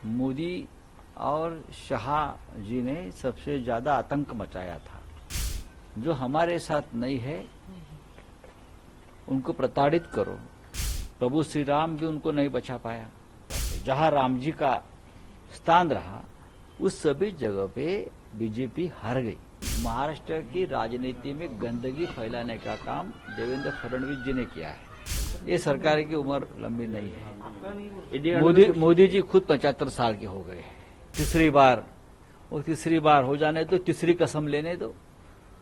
मोदी और शाह जी ने सबसे ज्यादा आतंक मचाया था। जो हमारे साथ नहीं है उनको प्रताड़ित करो। प्रभु श्री राम भी उनको नहीं बचा पाया। जहां राम जी का स्थान रहा उस सभी जगह पे बीजेपी हार गई। महाराष्ट्र की राजनीति में गंदगी फैलाने का काम देवेंद्र फडणवीस जी ने किया है। ये सरकार की उम्र लंबी नहीं है। मोदी जी खुद 75 साल के हो गए। तीसरी बार हो जाने दो, तीसरी कसम लेने दो,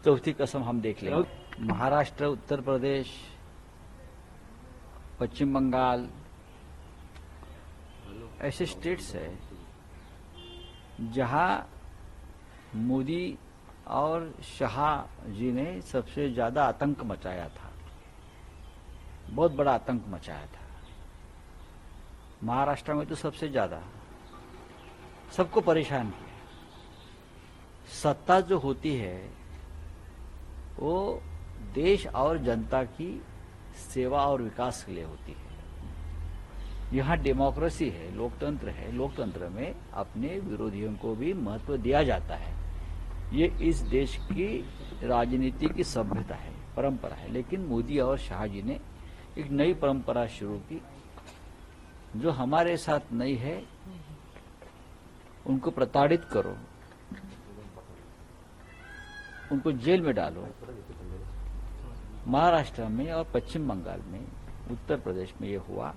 चौथी कसम हम देख लेंगे। महाराष्ट्र, उत्तर प्रदेश, पश्चिम बंगाल ऐसे स्टेट्स है जहां मोदी और शाह जी ने सबसे ज्यादा आतंक मचाया था, बहुत बड़ा आतंक मचाया था। महाराष्ट्र में तो सबसे ज्यादा सबको परेशान किया। सत्ता जो होती है वो देश और जनता की सेवा और विकास के लिए होती है। यहाँ डेमोक्रेसी है, लोकतंत्र है। लोकतंत्र में अपने विरोधियों को भी महत्व दिया जाता है। ये इस देश की राजनीति की सभ्यता है, परंपरा है। लेकिन मोदी और शाह जी ने एक नई परंपरा शुरू की। जो हमारे साथ नहीं है उनको प्रताड़ित करो, उनको जेल में डालो। महाराष्ट्र में और पश्चिम बंगाल में, उत्तर प्रदेश में ये हुआ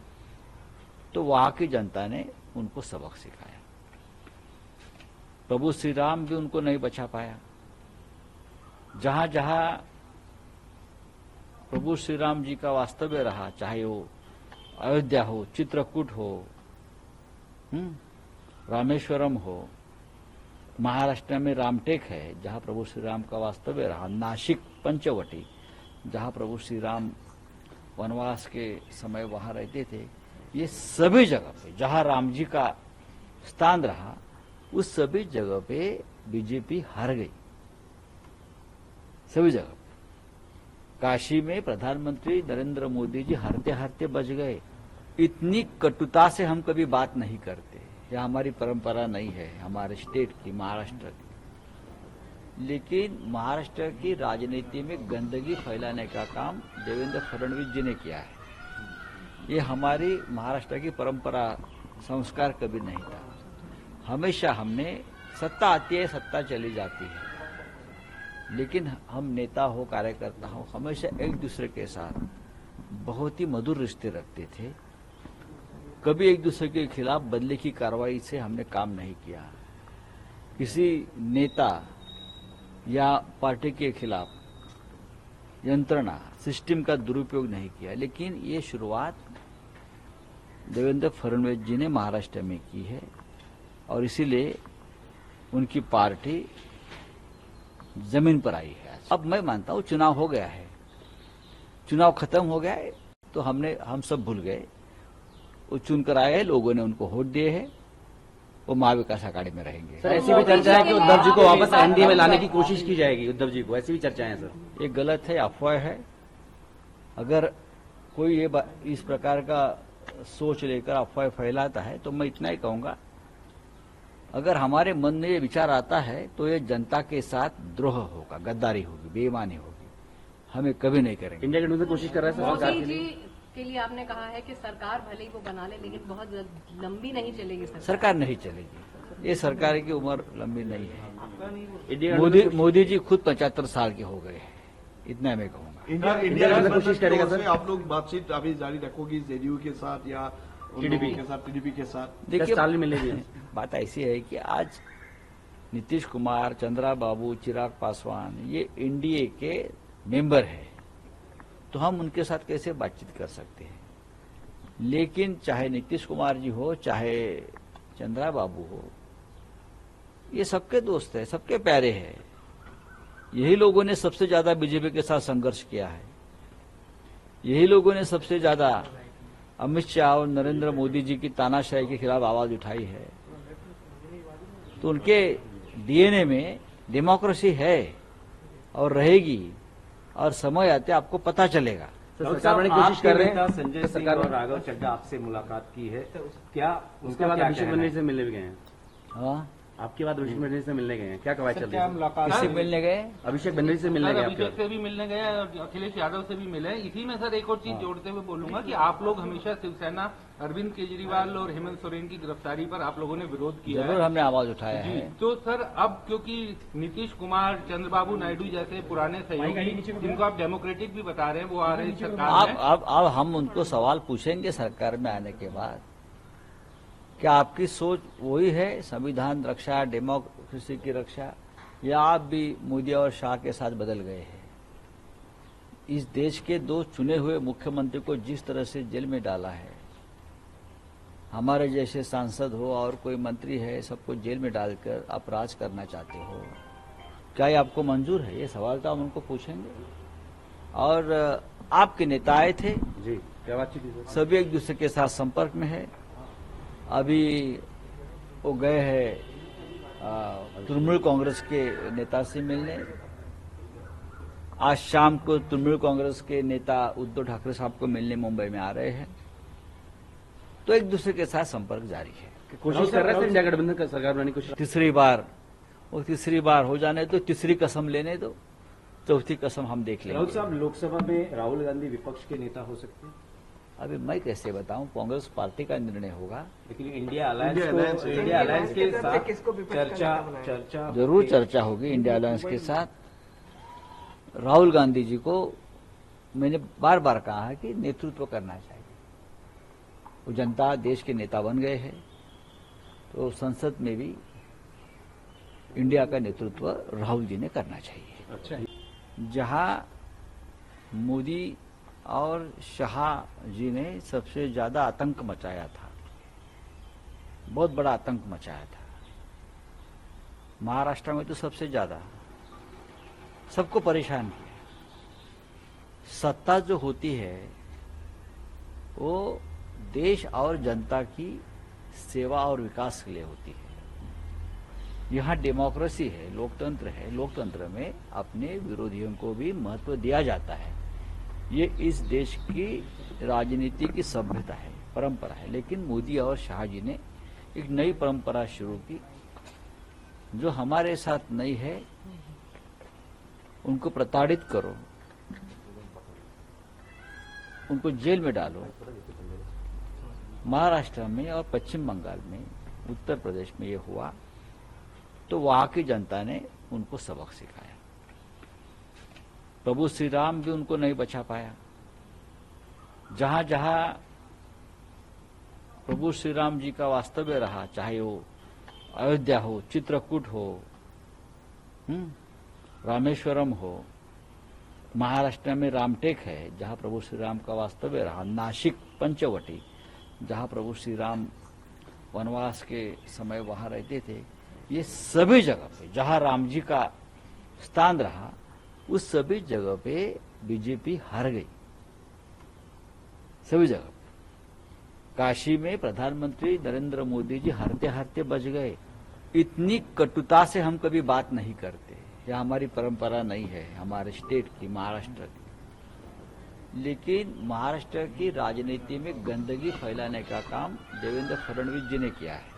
तो वहां की जनता ने उनको सबक सिखाया। प्रभु श्री राम भी उनको नहीं बचा पाया। जहां जहां प्रभु श्री राम जी का वास्तव्य रहा, चाहे वो अयोध्या हो, चित्रकूट हो, रामेश्वरम हो, महाराष्ट्र में रामटेक है जहां प्रभु श्री राम का वास्तव्य रहा, नासिक पंचवटी जहां प्रभु श्री राम वनवास के समय वहां रहते थे, ये सभी जगह पे जहां राम जी का स्थान रहा उस सभी जगह पे बीजेपी हार गई। सभी जगह पे। काशी में प्रधानमंत्री नरेंद्र मोदी जी हारते हारते बच गए। इतनी कटुता से हम कभी बात नहीं करते, यह हमारी परंपरा नहीं है, हमारे स्टेट की, महाराष्ट्र की। लेकिन महाराष्ट्र की राजनीति में गंदगी फैलाने का काम देवेंद्र फडणवीस जी ने किया है। ये हमारी महाराष्ट्र की परंपरा, संस्कार कभी नहीं था। हमेशा हमने सत्ता आती है, सत्ता चली जाती है, लेकिन हम नेता हो, कार्यकर्ता हो, हमेशा एक दूसरे के साथ बहुत ही मधुर रिश्ते रखते थे। कभी एक दूसरे के खिलाफ बदले की कार्रवाई से हमने काम नहीं किया। किसी नेता या पार्टी के खिलाफ यंत्रणा, सिस्टम का दुरुपयोग नहीं किया। लेकिन ये शुरुआत देवेंद्र फडणवीस जी ने महाराष्ट्र में की है और इसीलिए उनकी पार्टी जमीन पर आई है। अब मैं मानता हूं चुनाव हो गया है, चुनाव खत्म हो गया है तो हम सब भूल गए। वो चुनकर आए हैं, लोगों ने उनको वोट दिए हैं, वो महाविकास अघाड़ी में रहेंगे। सर ऐसी भी चर्चा है कि उद्धव जी को वापस एनडीए में लाने की कोशिश की जाएगी, उद्धव जी को, ऐसी भी चर्चाएं हैं सर। ये गलत है, अफवाह है। अगर कोई ये इस प्रकार का सोच लेकर अफवाह फैलाता है तो मैं इतना ही कहूंगा, अगर हमारे मन में ये विचार आता है तो ये जनता के साथ द्रोह होगा, गद्दारी होगी, बेईमानी होगी। हमें कभी नहीं करेंगे। इंडिया गेट में कोशिश कर रहा है सर सरकार के लिए आपने कहा है कि सरकार भले ही वो बना ले लेकिन बहुत लंबी नहीं चलेगी। सरकार नहीं चलेगी। ये सरकार की उम्र लंबी नहीं है। मोदी जी खुद 75 साल के हो गए। इतना मैं कहूंगा। इंडिया में कोशिश करेगा सर। आप लोग बातचीत अभी जारी रखोगी जेडीयू के साथ या टीडीपी के साथ? देखिए, साल मिलेगी। बात ऐसी है कि आज नीतीश कुमार, चंद्रा बाबू, चिराग पासवान ये एनडीए के मेंबर है, तो हम उनके साथ कैसे बातचीत कर सकते हैं। लेकिन चाहे नीतीश कुमार जी हो, चाहे चंद्रा बाबू हो, ये सबके दोस्त है, सबके प्यारे हैं। यही लोगों ने सबसे ज्यादा बीजेपी के साथ संघर्ष किया है। यही लोगों ने सबसे ज्यादा अमित शाह और नरेंद्र मोदी जी की तानाशाही के खिलाफ आवाज उठाई है। तो उनके डीएनए में डेमोक्रेसी है और रहेगी, और समय आते आपको पता चलेगा। सरकार बनाने की कोशिश कर रहे हैं संजय तो सिंह सरकार और राघव चड्ढा आपसे मुलाकात की है, क्या उसके बाद अभिषेक बनर्जी से मिलने भी गए हैं। हाँ, आपके बाद अभिषेक बनर्जी से मिलने गए हैं, क्या कवायद चल रही है? किससे मिलने गए? अभिषेक बनर्जी से मिलने गए अभिषेक आपके से भी मिलने गए और अखिलेश यादव से भी मिले। इसी में सर एक और चीज जोड़ते हुए बोलूंगा कि आप लोग हमेशा शिवसेना, अरविंद केजरीवाल और हेमंत सोरेन की गिरफ्तारी पर आप लोगों ने विरोध किया जरूर है। हमने आवाज उठाया जी, है। तो सर अब क्योंकि नीतीश कुमार, चंद्रबाबू नायडू जैसे पुराने सहयोगी जिनको आप डेमोक्रेटिक भी बता रहे हैं, वो आ रहे हैं सरकार में। अब हम उनको सवाल पूछेंगे सरकार में आने के बाद, क्या आपकी सोच वही है संविधान रक्षा, डेमोक्रेसी की रक्षा, या आप भी मोदी और शाह के साथ बदल गए हैं? इस देश के 2 चुने हुए मुख्यमंत्री को जिस तरह से जेल में डाला है, हमारे जैसे सांसद हो और कोई मंत्री है, सबको जेल में डालकर आप राज करना चाहते हो, क्या ये आपको मंजूर है? ये सवाल तो हम उनको पूछेंगे। और आपके नेता आए थे, जी, क्या बातचीत हुई सर? सभी एक दूसरे के साथ संपर्क में है। अभी वो गए हैं तृणमूल कांग्रेस के नेता से मिलने। आज शाम को तृणमूल कांग्रेस के नेता उद्धव ठाकरे साहब को मिलने मुंबई में आ रहे हैं। तो एक दूसरे के साथ संपर्क जारी है। कोशिश कर रहे थे इंडिया गठबंधन का सरकार बनाने की कोशिश। तीसरी बार हो जाने दो, तीसरी कसम लेने दो, चौथी कसम हम देख राहुल लेंगे। साहब, लोकसभा में राहुल गांधी विपक्ष के नेता हो सकते हैं, अभी मैं कैसे बताऊं, कांग्रेस पार्टी का निर्णय होगा। लेकिन इंडिया अलायंस के साथ चर्चा जरूर चर्चा होगी इंडिया अलायंस के साथ। राहुल गांधी जी को मैंने बार बार कहा है कि नेतृत्व करना चाहिए। वो जनता देश के नेता बन गए हैं, तो संसद में भी इंडिया का नेतृत्व राहुल जी ने करना चाहिए। अच्छा, जहां मोदी और शाह जी ने सबसे ज्यादा आतंक मचाया था, बहुत बड़ा आतंक मचाया था, महाराष्ट्र में तो सबसे ज्यादा, सबको परेशान किया। सत्ता जो होती है वो देश और जनता की सेवा और विकास के लिए होती है। यहाँ डेमोक्रेसी है, लोकतंत्र है, लोकतंत्र में अपने विरोधियों को भी महत्व दिया जाता है। ये इस देश की राजनीति की सभ्यता है, परंपरा है। लेकिन मोदी और शाह जी ने एक नई परंपरा शुरू की जो हमारे साथ नहीं है। उनको प्रताड़ित करो, उनको जेल में डालो। महाराष्ट्र में और पश्चिम बंगाल में, उत्तर प्रदेश में ये हुआ, तो वहां की जनता ने उनको सबक सिखाया। प्रभु श्री राम भी उनको नहीं बचा पाया। जहां जहां प्रभु श्री राम जी का वास्तव्य रहा, चाहे वो अयोध्या हो, चित्रकूट हो, रामेश्वरम हो, महाराष्ट्र में रामटेक है जहां प्रभु श्री राम का वास्तव्य रहा, नासिक पंचवटी जहां प्रभु श्री राम वनवास के समय वहां रहते थे, ये सभी जगह पे जहां राम जी का स्थान रहा, उस सभी जगह पे बीजेपी हार गई, सभी जगह पे। काशी में प्रधानमंत्री नरेंद्र मोदी जी हारते हारते बच गए। इतनी कटुता से हम कभी बात नहीं करते, यह हमारी परंपरा नहीं है, हमारे स्टेट की, महाराष्ट्र की। लेकिन महाराष्ट्र की राजनीति में गंदगी फैलाने का काम देवेंद्र फडणवीस जी ने किया है।